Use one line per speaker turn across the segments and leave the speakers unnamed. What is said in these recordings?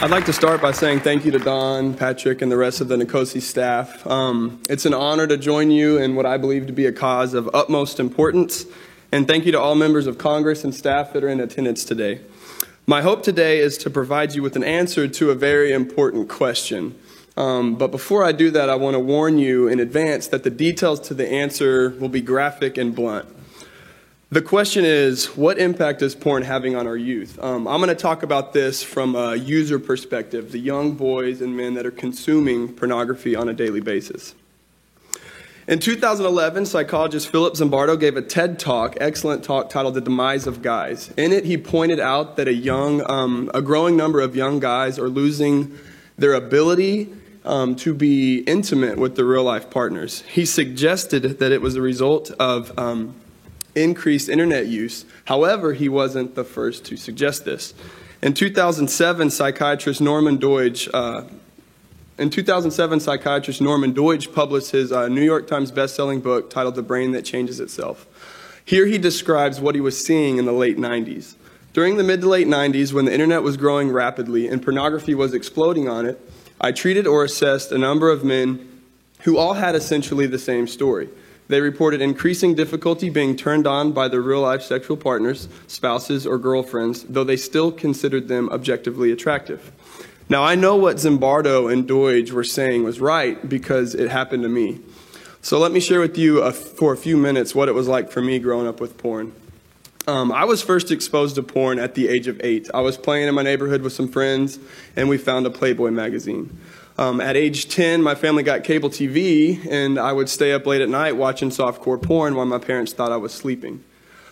I'd like to start by saying thank you to Don, Patrick, and the rest of the Nicosi staff. It's an honor to join you in what I believe to be a cause of utmost importance, and thank you to all members of Congress and staff that are in attendance today. My hope today is to provide you with an answer to a very important question. But before I do that, I want to warn you in advance that the details to the answer will be graphic and blunt. The question is, what impact is porn having on our youth? I'm going to talk about this from a user perspective, the young boys and men that are consuming pornography on a daily basis. In 2011, psychologist Philip Zimbardo gave a TED Talk, excellent talk, titled The Demise of Guys. In it, he pointed out that a growing number of young guys are losing their ability to be intimate with their real-life partners. He suggested that it was a result of increased internet use. However, he wasn't the first to suggest this. In 2007, psychiatrist Norman Doidge published his New York Times best-selling book titled The Brain That Changes Itself. Here he describes what he was seeing in the late 90s. During the mid to late 90s, when the internet was growing rapidly and pornography was exploding on it, I treated or assessed a number of men who all had essentially the same story. They reported increasing difficulty being turned on by their real-life sexual partners, spouses, or girlfriends, though they still considered them objectively attractive. Now, I know what Zimbardo and Doidge were saying was right because it happened to me. So let me share with you for a few minutes what it was like for me growing up with porn. I was first exposed to porn at the age of 8. I was playing in my neighborhood with some friends, and we found a Playboy magazine. At age 10, my family got cable TV, and I would stay up late at night watching softcore porn while my parents thought I was sleeping.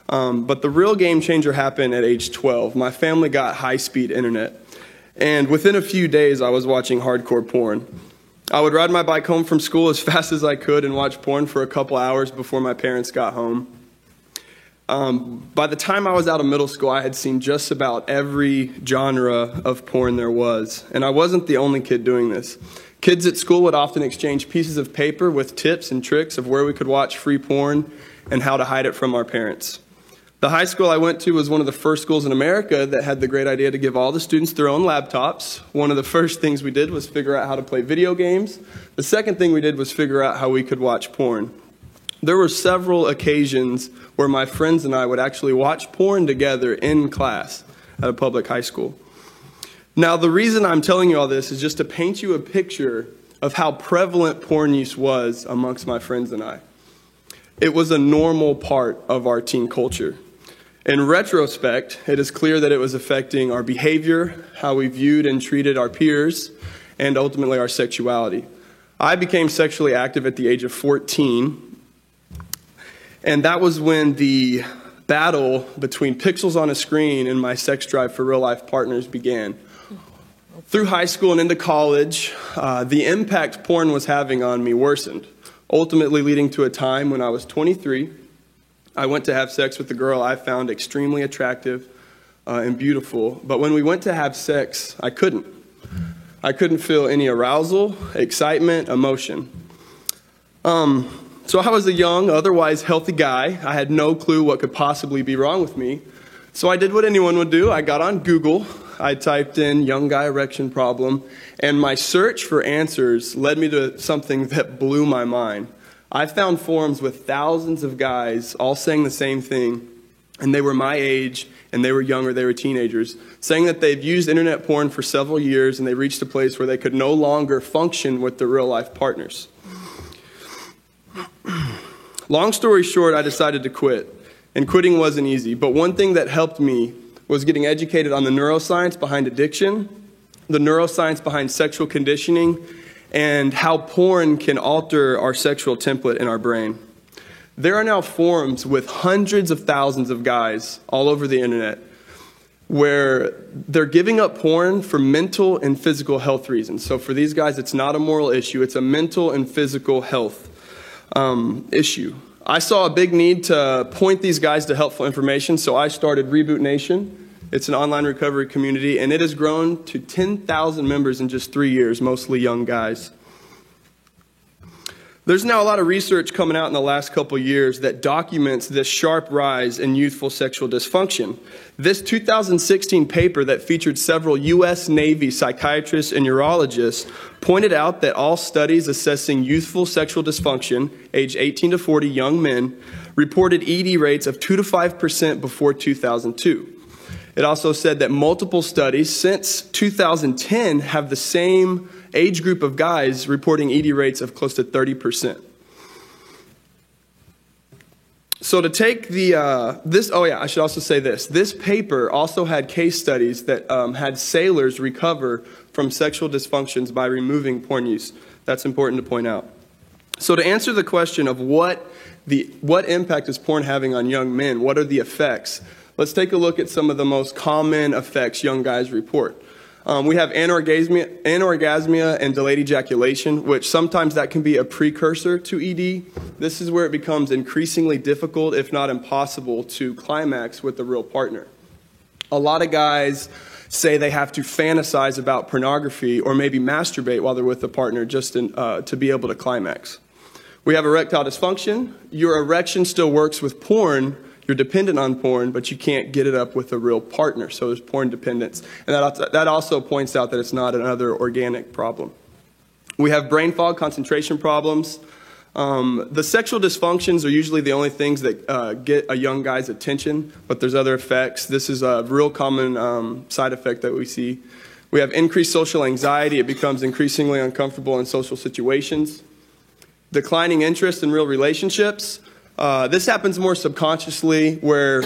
But the real game changer happened at age 12. My family got high-speed internet, and within a few days, I was watching hardcore porn. I would ride my bike home from school as fast as I could and watch porn for a couple hours before my parents got home. By the time I was out of middle school, I had seen just about every genre of porn there was, and I wasn't the only kid doing this. Kids at school would often exchange pieces of paper with tips and tricks of where we could watch free porn and how to hide it from our parents. The high school I went to was one of the first schools in America that had the great idea to give all the students their own laptops. One of the first things we did was figure out how to play video games. The second thing we did was figure out how we could watch porn. There were several occasions where my friends and I would actually watch porn together in class at a public high school. Now, the reason I'm telling you all this is just to paint you a picture of how prevalent porn use was amongst my friends and I. It was a normal part of our teen culture. In retrospect, it is clear that it was affecting our behavior, how we viewed and treated our peers, and ultimately our sexuality. I became sexually active at the age of 14. And that was when the battle between pixels on a screen and my sex drive for real-life partners began. Through high school and into college, the impact porn was having on me worsened, ultimately leading to a time when I was 23. I went to have sex with a girl I found extremely attractive and beautiful. But when we went to have sex, I couldn't. I couldn't feel any arousal, excitement, emotion. So I was a young, otherwise healthy guy. I had no clue what could possibly be wrong with me. So I did what anyone would do. I got on Google. I typed in young guy erection problem, and my search for answers led me to something that blew my mind. I found forums with thousands of guys all saying the same thing, and they were my age, and they were younger, they were teenagers, saying that they'd used internet porn for several years, and they reached a place where they could no longer function with their real-life partners. Long story short, I decided to quit, and quitting wasn't easy. But one thing that helped me was getting educated on the neuroscience behind addiction, the neuroscience behind sexual conditioning, and how porn can alter our sexual template in our brain. There are now forums with hundreds of thousands of guys all over the internet where they're giving up porn for mental and physical health reasons. So for these guys, it's not a moral issue, it's a mental and physical health issue. I saw a big need to point these guys to helpful information, so I started Reboot Nation. It's an online recovery community, and it has grown to 10,000 members in just 3 years, mostly young guys. There's now a lot of research coming out in the last couple years that documents this sharp rise in youthful sexual dysfunction. This 2016 paper that featured several U.S. Navy psychiatrists and urologists pointed out that all studies assessing youthful sexual dysfunction, age 18 to 40 young men, reported ED rates of 2 to 5% before 2002. It also said that multiple studies since 2010 have the same age group of guys reporting ED rates of close to 30%. So to take I should also say this. This paper also had case studies that had sailors recover from sexual dysfunctions by removing porn use. That's important to point out. So to answer the question of what impact is porn having on young men, what are the effects? Let's take a look at some of the most common effects young guys report. We have anorgasmia and delayed ejaculation, which sometimes that can be a precursor to ED. This is where it becomes increasingly difficult, if not impossible, to climax with a real partner. A lot of guys say they have to fantasize about pornography or maybe masturbate while they're with a partner just to be able to climax. We have erectile dysfunction. Your erection still works with porn. You're dependent on porn, but you can't get it up with a real partner, so there's porn dependence. And that also points out that it's not another organic problem. We have brain fog, concentration problems. The sexual dysfunctions are usually the only things that get a young guy's attention, but there's other effects. This is a real common side effect that we see. We have increased social anxiety. It becomes increasingly uncomfortable in social situations. Declining interest in real relationships. This happens more subconsciously, where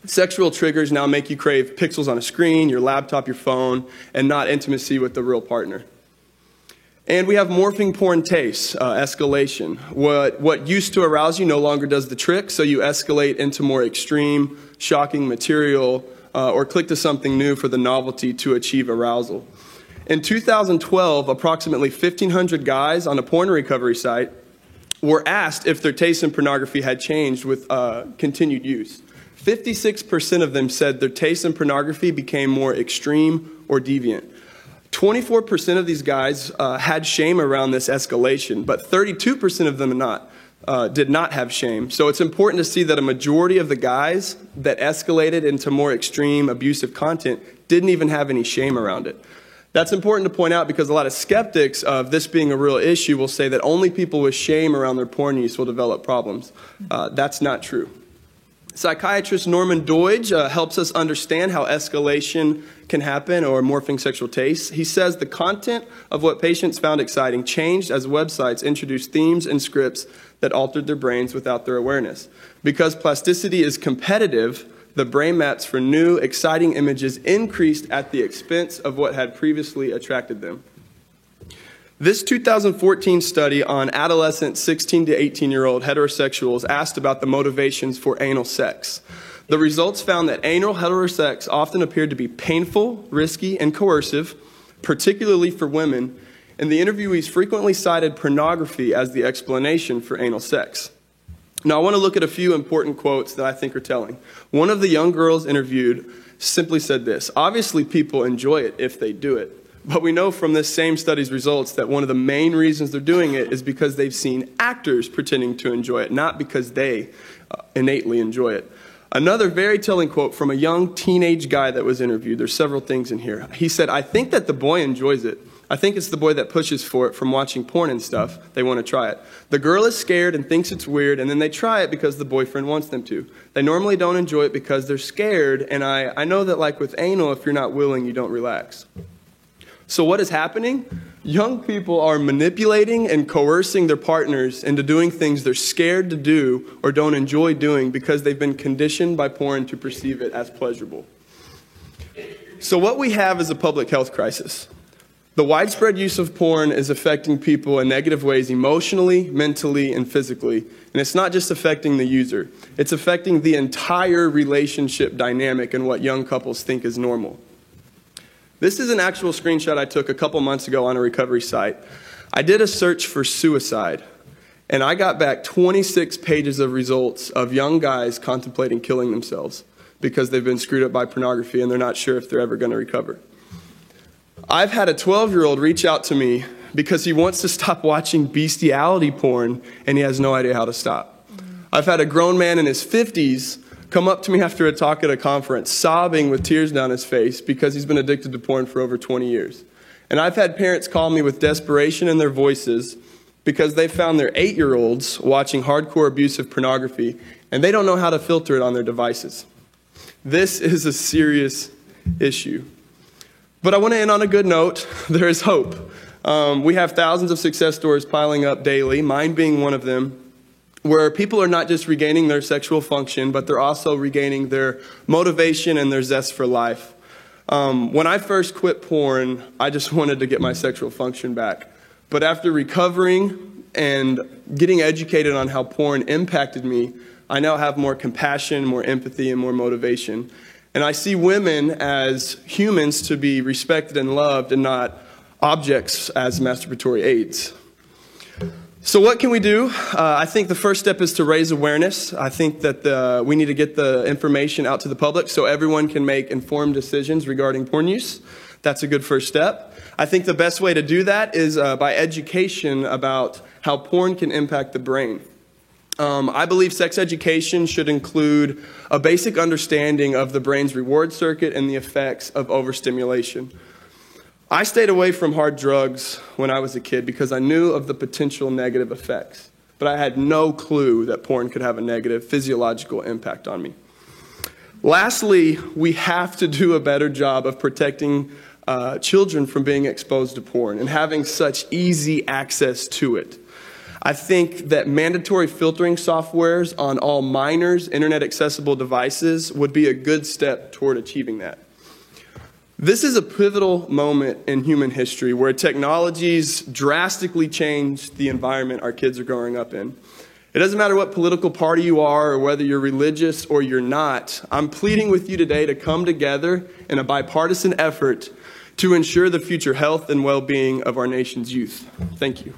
sexual triggers now make you crave pixels on a screen, your laptop, your phone, and not intimacy with the real partner. And we have morphing porn tastes, escalation. What used to arouse you no longer does the trick, so you escalate into more extreme, shocking material, or click to something new for the novelty to achieve arousal. In 2012, approximately 1,500 guys on a porn recovery site were asked if their taste in pornography had changed with continued use. 56% of them said their taste in pornography became more extreme or deviant. 24% of these guys had shame around this escalation, but 32% of them did not have shame. So it's important to see that a majority of the guys that escalated into more extreme abusive content didn't even have any shame around it. That's important to point out because a lot of skeptics of this being a real issue will say that only people with shame around their porn use will develop problems. That's not true. Psychiatrist Norman Doidge helps us understand how escalation can happen or morphing sexual tastes. He says the content of what patients found exciting changed as websites introduced themes and scripts that altered their brains without their awareness. Because plasticity is competitive, the brain maps for new, exciting images increased at the expense of what had previously attracted them. This 2014 study on adolescent 16 to 18-year-old heterosexuals asked about the motivations for anal sex. The results found that anal heterosex often appeared to be painful, risky, and coercive, particularly for women, and the interviewees frequently cited pornography as the explanation for anal sex. Now, I want to look at a few important quotes that I think are telling. One of the young girls interviewed simply said this: obviously people enjoy it if they do it, but we know from this same study's results that one of the main reasons they're doing it is because they've seen actors pretending to enjoy it, not because they innately enjoy it. Another very telling quote from a young teenage guy that was interviewed, there's several things in here. He said, "I think that the boy enjoys it. I think it's the boy that pushes for it from watching porn and stuff. They want to try it. The girl is scared and thinks it's weird, and then they try it because the boyfriend wants them to. They normally don't enjoy it because they're scared, and I know that like with anal, if you're not willing, you don't relax." So what is happening? Young people are manipulating and coercing their partners into doing things they're scared to do or don't enjoy doing because they've been conditioned by porn to perceive it as pleasurable. So what we have is a public health crisis. The widespread use of porn is affecting people in negative ways emotionally, mentally, and physically. And it's not just affecting the user. It's affecting the entire relationship dynamic and what young couples think is normal. This is an actual screenshot I took a couple months ago on a recovery site. I did a search for suicide, and I got back 26 pages of results of young guys contemplating killing themselves because they've been screwed up by pornography and they're not sure if they're ever going to recover. I've had a 12-year-old reach out to me because he wants to stop watching bestiality porn and he has no idea how to stop. I've had a grown man in his 50s come up to me after a talk at a conference, sobbing with tears down his face because he's been addicted to porn for over 20 years. And I've had parents call me with desperation in their voices because they found their 8-year-olds watching hardcore abusive pornography, and they don't know how to filter it on their devices. This is a serious issue. But I want to end on a good note. There is hope. We have thousands of success stories piling up daily, mine being one of them, where people are not just regaining their sexual function, but they're also regaining their motivation and their zest for life. When I first quit porn, I just wanted to get my sexual function back. But after recovering and getting educated on how porn impacted me, I now have more compassion, more empathy, and more motivation. And I see women as humans to be respected and loved and not objects as masturbatory aids. So what can we do? I think the first step is to raise awareness. I think that we need to get the information out to the public so everyone can make informed decisions regarding porn use. That's a good first step. I think the best way to do that is by education about how porn can impact the brain. I believe sex education should include a basic understanding of the brain's reward circuit and the effects of overstimulation. I stayed away from hard drugs when I was a kid because I knew of the potential negative effects, but I had no clue that porn could have a negative physiological impact on me. Lastly, we have to do a better job of protecting children from being exposed to porn and having such easy access to it. I think that mandatory filtering softwares on all minors' internet-accessible devices would be a good step toward achieving that. This is a pivotal moment in human history where technologies drastically change the environment our kids are growing up in. It doesn't matter what political party you are or whether you're religious or you're not. I'm pleading with you today to come together in a bipartisan effort to ensure the future health and well-being of our nation's youth. Thank you.